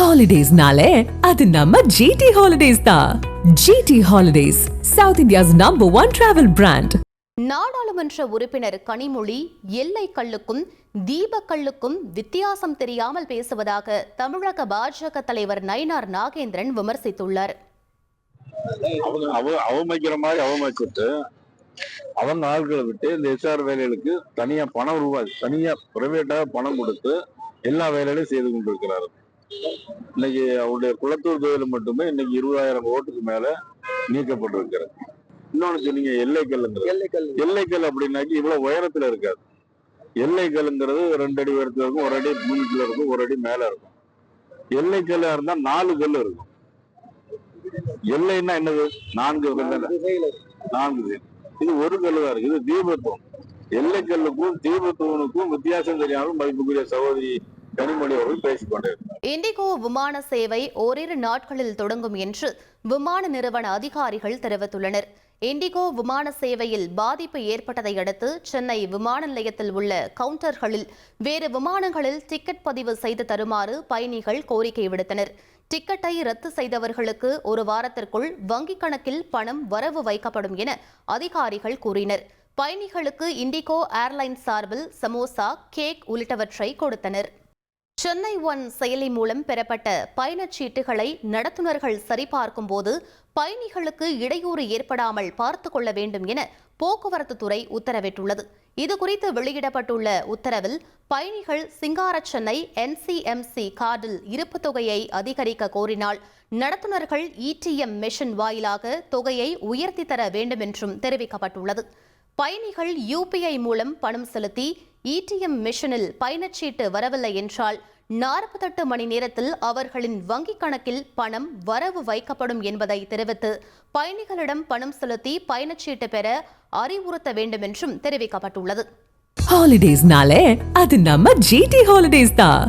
ஹாலிடேஸ்னாலே அது நம்ம ஜிடி ஹாலிடேஸ் தான். GT Holidays, south India's number 1 travel brand. நாடாளுமன்ற உறுப்பினர் கனிமொழி எல்லை கல்லுக்கும் தீபக்கல்லுக்கும் வித்தியாசம் தெரியாமல் பேசுவதாக தமிழக பாஜக தலைவர் நயினார் நாகேந்திரன் விமர்சித்துள்ளார். அவமதிக்கிற மாதிரி அவமதிச்சுட்டு அவங்க ஆட்களை விட்டு இந்த எஸ்ஆர் வேலைகளுக்கு தனியா பணம் ரூபாய் தனியா பிரைவேட்டாக பணம் கொடுத்து எல்லா வேலைகளையும் செய்து கொண்டிருக்கிறாரு. இன்னைக்கு அவருடைய குளத்தூர் தொகுதியில் மட்டுமே இன்னைக்கு 20,000 ஓட்டுக்கு மேல நீக்கப்பட்டிருக்கிறது. இன்னொன்னு சொன்னீங்க எல்லைக்கல் அப்படின்னாக்கி இவ்வளவு உயரத்துல இருக்காது. எல்லைக்கல்ங்கிறது 2 அடி உயரத்துல இருக்கும், 1 அடி பூமிக்குள்ள இருக்கும், 1 அடி மேல இருக்கும். எல்லைக்கல்லா இருந்தா 4 கல் இருக்கும். எல்லைன்னா என்னது? 4 கல். இது ஒரு கல்லு தான் இருக்கு. இது தீபத்துவம். எல்லைக்கல்லுக்கும் தீபத்துவனுக்கும் வித்தியாசம் தெரியாமல் மதிப்புக்குரிய சகோதரி கனிமொழி அவர்கள் பேசிக்கொண்டே. இண்டிகோ விமான சேவை ஓரிரு நாட்களில் தொடங்கும் என்று விமான நிறுவன அதிகாரிகள் தெரிவித்துள்ளனர். இண்டிகோ விமான சேவையில் பாதிப்பு ஏற்பட்டதை அடுத்து சென்னை விமான நிலையத்தில் உள்ள கவுண்டர்களில் வேறு விமானங்களில் டிக்கெட் பதிவு செய்து தருமாறு பயணிகள் கோரிக்கை விடுத்தனர். டிக்கெட்டை ரத்து செய்தவர்களுக்கு 1 வாரத்திற்குள் வங்கிக் கணக்கில் பணம் வரவு வைக்கப்படும் என அதிகாரிகள் கூறினர். பயணிகளுக்கு இண்டிகோ ஏர்லைன்ஸ் சார்பில் சமோசா, கேக் உள்ளிட்டவற்றை கொடுத்தனர். சென்னை ஒன் செயலி மூலம் பெறப்பட்ட பயணச்சீட்டுகளை நடத்துனர்கள் சரிபார்க்கும் போது பயணிகளுக்கு இடையூறு ஏற்படாமல் பார்த்துக் கொள்ள வேண்டும் என போக்குவரத்து துறை உத்தரவிட்டுள்ளது. இதுகுறித்து வெளியிடப்பட்டுள்ள உத்தரவில் பயணிகள் சிங்கார சென்னை NCMC கார்டில் இருப்பு தொகையை அதிகரிக்க கோரினால் நடத்துனர்கள் ETM மெஷின் வாயிலாக தொகையை உயர்த்தி தர வேண்டும் என்றும் தெரிவிக்கப்பட்டுள்ளது. பயணிகள் UPI மூலம் பணம் செலுத்தி ETM மெஷினில் பயணச்சீட்டு வரவில்லை என்றால் 48 மணி நேரத்தில் அவர்களின் வங்கிக் கணக்கில் பணம் வரவு வைக்கப்படும் என்பதை தெரிவித்து பயணிகளிடம் பணம் செலுத்தி பயணச்சீட்டு பெற அறிவுறுத்த வேண்டும் என்றும் தெரிவிக்கப்பட்டுள்ளது. ஹாலிடேஸ்னாலே அது நம்ம ஜிடி ஹாலிடேஸ் தான்.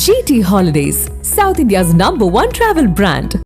GT Holidays, south India's number 1 travel brand.